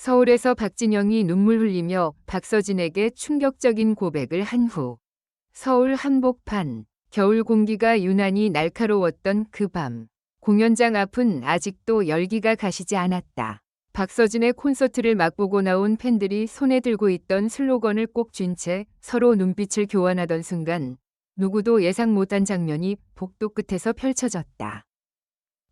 서울에서 박진영이 눈물 흘리며 박서진에게 충격적인 고백을 한 후 서울 한복판 겨울 공기가 유난히 날카로웠던 그 밤 공연장 앞은 아직도 열기가 가시지 않았다. 박서진의 콘서트를 맛보고 나온 팬들이 손에 들고 있던 슬로건을 꼭 쥔 채 서로 눈빛을 교환하던 순간 누구도 예상 못한 장면이 복도 끝에서 펼쳐졌다.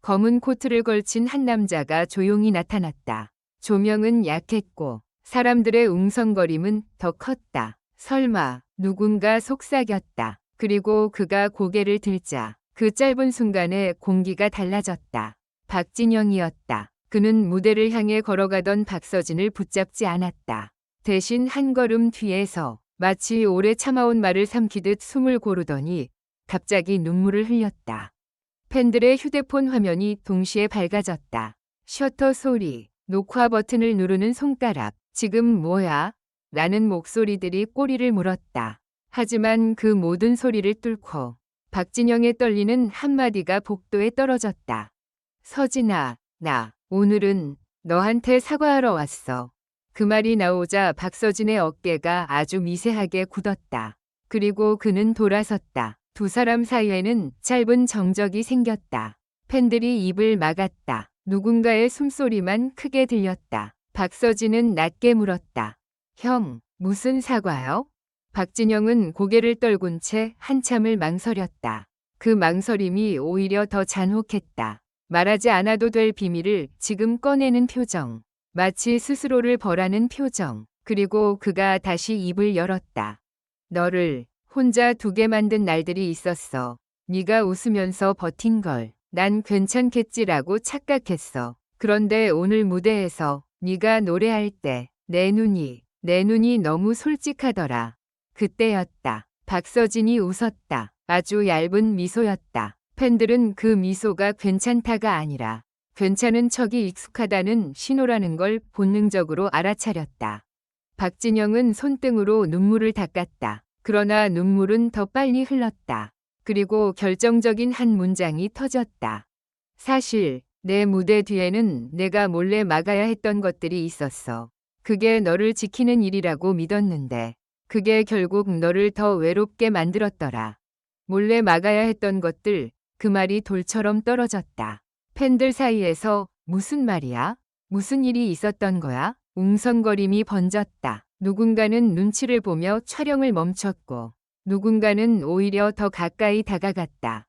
검은 코트를 걸친 한 남자가 조용히 나타났다. 조명은 약했고 사람들의 웅성거림은 더 컸다. 설마 누군가 속삭였다. 그리고 그가 고개를 들자 그 짧은 순간에 공기가 달라졌다. 박진영이었다. 그는 무대를 향해 걸어가던 박서진을 붙잡지 않았다. 대신 한 걸음 뒤에서 마치 오래 참아온 말을 삼키듯 숨을 고르더니 갑자기 눈물을 흘렸다. 팬들의 휴대폰 화면이 동시에 밝아졌다. 셔터 소리, 녹화 버튼을 누르는 손가락, 지금 뭐야? 라는 목소리들이 꼬리를 물었다. 하지만 그 모든 소리를 뚫고 박진영의 떨리는 한마디가 복도에 떨어졌다. 서진아, 나 오늘은 너한테 사과하러 왔어. 그 말이 나오자 박서진의 어깨가 아주 미세하게 굳었다. 그리고 그는 돌아섰다. 두 사람 사이에는 짧은 정적이 생겼다. 팬들이 입을 막았다. 누군가의 숨소리만 크게 들렸다. 박서진은 낮게 물었다. 형, 무슨 사과요? 박진영은 고개를 떨군 채 한참을 망설였다. 그 망설임이 오히려 더 잔혹했다. 말하지 않아도 될 비밀을 지금 꺼내는 표정. 마치 스스로를 벌하는 표정. 그리고 그가 다시 입을 열었다. 너를 혼자 두게 만든 날들이 있었어. 네가 웃으면서 버틴 걸 난 괜찮겠지라고 착각했어. 그런데 오늘 무대에서 네가 노래할 때 내 눈이 너무 솔직하더라. 그때였다. 박서진이 웃었다. 아주 얇은 미소였다. 팬들은 그 미소가 괜찮다가 아니라 괜찮은 척이 익숙하다는 신호라는 걸 본능적으로 알아차렸다. 박진영은 손등으로 눈물을 닦았다. 그러나 눈물은 더 빨리 흘렀다. 그리고 결정적인 한 문장이 터졌다. 사실 내 무대 뒤에는 내가 몰래 막아야 했던 것들이 있었어. 그게 너를 지키는 일이라고 믿었는데 그게 결국 너를 더 외롭게 만들었더라. 몰래 막아야 했던 것들, 그 말이 돌처럼 떨어졌다. 팬들 사이에서 무슨 말이야? 무슨 일이 있었던 거야? 웅성거림이 번졌다. 누군가는 눈치를 보며 촬영을 멈췄고 누군가는 오히려 더 가까이 다가갔다.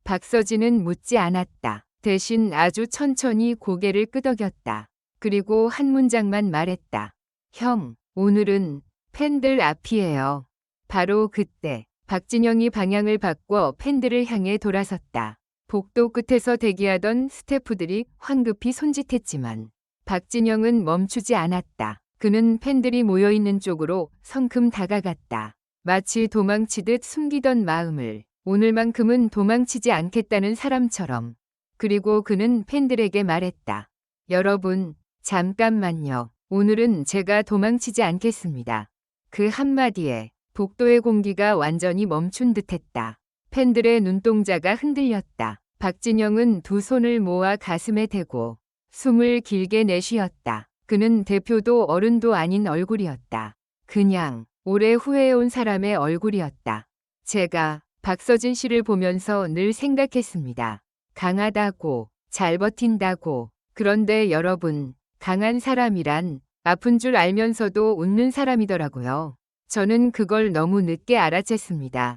박서진은 묻지 않았다. 대신 아주 천천히 고개를 끄덕였다. 그리고 한 문장만 말했다. 형, 오늘은 팬들 앞이에요. 바로 그때 박진영이 방향을 바꿔 팬들을 향해 돌아섰다. 복도 끝에서 대기하던 스태프들이 황급히 손짓했지만 박진영은 멈추지 않았다. 그는 팬들이 모여있는 쪽으로 성큼 다가갔다. 마치 도망치듯 숨기던 마음을 오늘만큼은 도망치지 않겠다는 사람처럼. 그리고 그는 팬들에게 말했다. 여러분, 잠깐만요. 오늘은 제가 도망치지 않겠습니다. 그 한마디에 복도의 공기가 완전히 멈춘 듯했다. 팬들의 눈동자가 흔들렸다. 박진영은 두 손을 모아 가슴에 대고 숨을 길게 내쉬었다. 그는 대표도 어른도 아닌 얼굴이었다. 그냥 오래 후회해온 사람의 얼굴이었다. 제가 박서진 씨를 보면서 늘 생각했습니다. 강하다고, 잘 버틴다고. 그런데 여러분, 강한 사람이란 아픈 줄 알면서도 웃는 사람이더라고요. 저는 그걸 너무 늦게 알아챘습니다.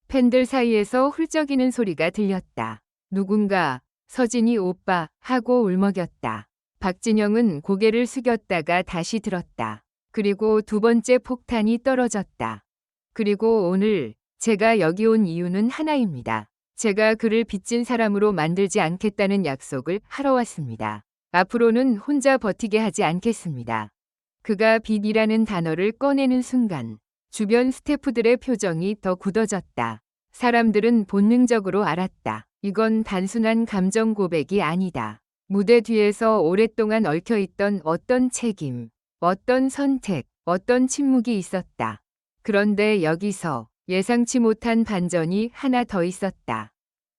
팬들 사이에서 훌쩍이는 소리가 들렸다. 누군가 서진이 오빠 하고 울먹였다. 박진영은 고개를 숙였다가 다시 들었다. 그리고 두 번째 폭탄이 떨어졌다. 그리고 오늘 제가 여기 온 이유는 하나입니다. 제가 그를 빚진 사람으로 만들지 않겠다는 약속을 하러 왔습니다. 앞으로는 혼자 버티게 하지 않겠습니다. 그가 빚이라는 단어를 꺼내는 순간 주변 스태프들의 표정이 더 굳어졌다. 사람들은 본능적으로 알았다. 이건 단순한 감정 고백이 아니다. 무대 뒤에서 오랫동안 얽혀있던 어떤 책임, 어떤 선택, 어떤 침묵이 있었다. 그런데 여기서 예상치 못한 반전이 하나 더 있었다.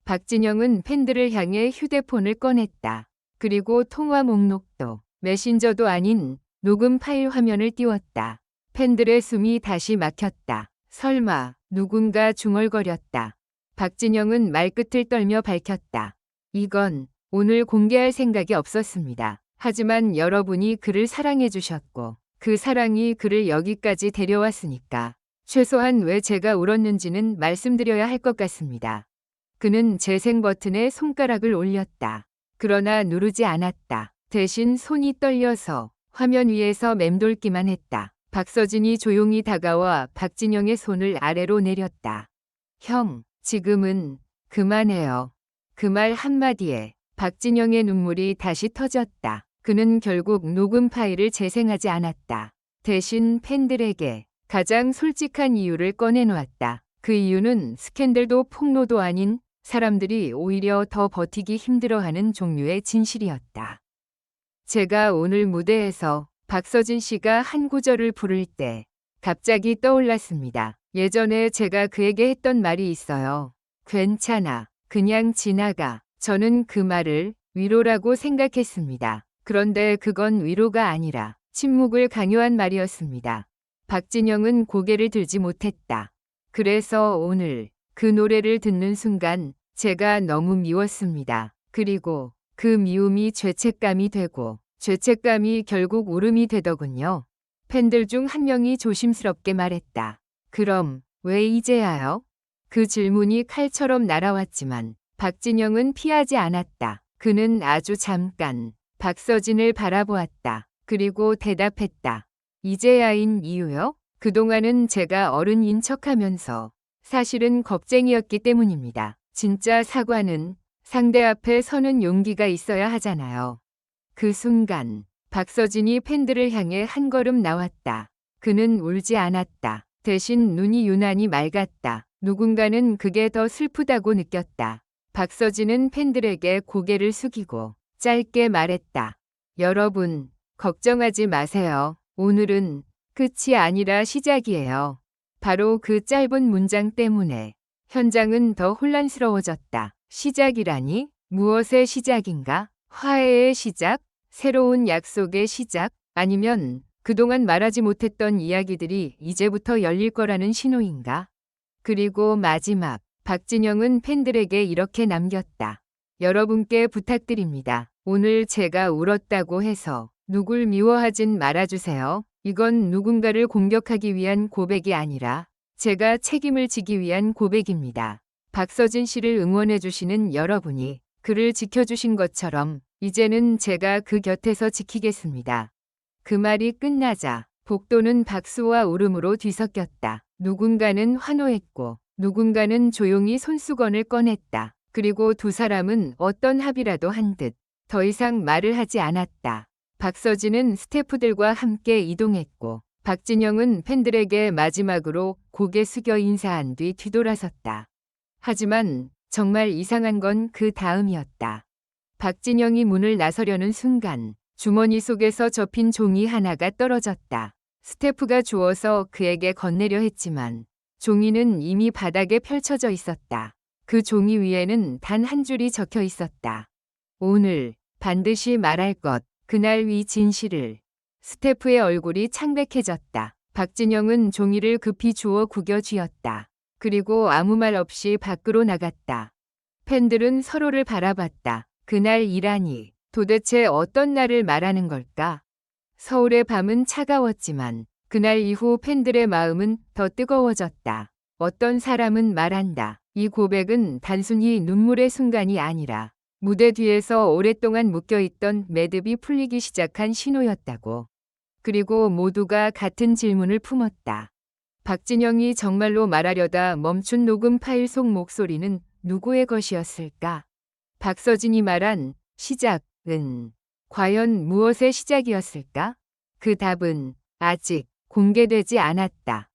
박진영은 팬들을 향해 휴대폰을 꺼냈다. 그리고 통화 목록도 메신저도 아닌 녹음 파일 화면을 띄웠다. 팬들의 숨이 다시 막혔다. 설마 누군가 중얼거렸다. 박진영은 말끝을 떨며 밝혔다. 이건 오늘 공개할 생각이 없었습니다. 하지만 여러분이 그를 사랑해 주셨고 그 사랑이 그를 여기까지 데려왔으니까 최소한 왜 제가 울었는지는 말씀드려야 할 것 같습니다. 그는 재생 버튼에 손가락을 올렸다. 그러나 누르지 않았다. 대신 손이 떨려서 화면 위에서 맴돌기만 했다. 박서진이 조용히 다가와 박진영의 손을 아래로 내렸다. 형, 지금은 그만해요. 그 말 한마디에 박진영의 눈물이 다시 터졌다. 그는 결국 녹음 파일을 재생하지 않았다. 대신 팬들에게 가장 솔직한 이유를 꺼내놓았다. 그 이유는 스캔들도 폭로도 아닌 사람들이 오히려 더 버티기 힘들어하는 종류의 진실이었다. 제가 오늘 무대에서 박서진 씨가 한 구절을 부를 때 갑자기 떠올랐습니다. 예전에 제가 그에게 했던 말이 있어요. 괜찮아. 그냥 지나가. 저는 그 말을 위로라고 생각했습니다. 그런데 그건 위로가 아니라 침묵을 강요한 말이었습니다. 박진영은 고개를 들지 못했다. 그래서 오늘 그 노래를 듣는 순간 제가 너무 미웠습니다. 그리고 그 미움이 죄책감이 되고 죄책감이 결국 울음이 되더군요. 팬들 중 한 명이 조심스럽게 말했다. 그럼 왜 이제야요? 그 질문이 칼처럼 날아왔지만 박진영은 피하지 않았다. 그는 아주 잠깐 박서진을 바라보았다. 그리고 대답했다. 이제야인 이유요? 그동안은 제가 어른인 척하면서 사실은 겁쟁이였기 때문입니다. 진짜 사과는 상대 앞에 서는 용기가 있어야 하잖아요. 그 순간 박서진이 팬들을 향해 한 걸음 나왔다. 그는 울지 않았다. 대신 눈이 유난히 맑았다. 누군가는 그게 더 슬프다고 느꼈다. 박서진은 팬들에게 고개를 숙이고 짧게 말했다. 여러분, 걱정하지 마세요. 오늘은 끝이 아니라 시작이에요. 바로 그 짧은 문장 때문에 현장은 더 혼란스러워졌다. 시작이라니? 무엇의 시작인가? 화해의 시작? 새로운 약속의 시작? 아니면 그동안 말하지 못했던 이야기들이 이제부터 열릴 거라는 신호인가? 그리고 마지막, 박진영은 팬들에게 이렇게 남겼다. 여러분께 부탁드립니다. 오늘 제가 울었다고 해서 누굴 미워하진 말아주세요. 이건 누군가를 공격하기 위한 고백이 아니라 제가 책임을 지기 위한 고백입니다. 박서진 씨를 응원해주시는 여러분이 그를 지켜주신 것처럼 이제는 제가 그 곁에서 지키겠습니다. 그 말이 끝나자 복도는 박수와 울음으로 뒤섞였다. 누군가는 환호했고 누군가는 조용히 손수건을 꺼냈다. 그리고 두 사람은 어떤 합의라도 한 듯 더 이상 말을 하지 않았다. 박서진은 스태프들과 함께 이동했고 박진영은 팬들에게 마지막으로 고개 숙여 인사한 뒤 뒤돌아섰다. 하지만 정말 이상한 건 그 다음이었다. 박진영이 문을 나서려는 순간 주머니 속에서 접힌 종이 하나가 떨어졌다. 스태프가 주워서 그에게 건네려 했지만 종이는 이미 바닥에 펼쳐져 있었다. 그 종이 위에는 단 한 줄이 적혀 있었다. 오늘 반드시 말할 것, 그날 위 진실을. 스태프의 얼굴이 창백해졌다. 박진영은 종이를 급히 주워 구겨 쥐었다. 그리고 아무 말 없이 밖으로 나갔다. 팬들은 서로를 바라봤다. 그날 이라니 도대체 어떤 날을 말하는 걸까? 서울의 밤은 차가웠지만 그날 이후 팬들의 마음은 더 뜨거워졌다. 어떤 사람은 말한다. 이 고백은 단순히 눈물의 순간이 아니라 무대 뒤에서 오랫동안 묶여있던 매듭이 풀리기 시작한 신호였다고. 그리고 모두가 같은 질문을 품었다. 박진영이 정말로 말하려다 멈춘 녹음 파일 속 목소리는 누구의 것이었을까? 박서진이 말한 시작은 과연 무엇의 시작이었을까? 그 답은 아직 공개되지 않았다.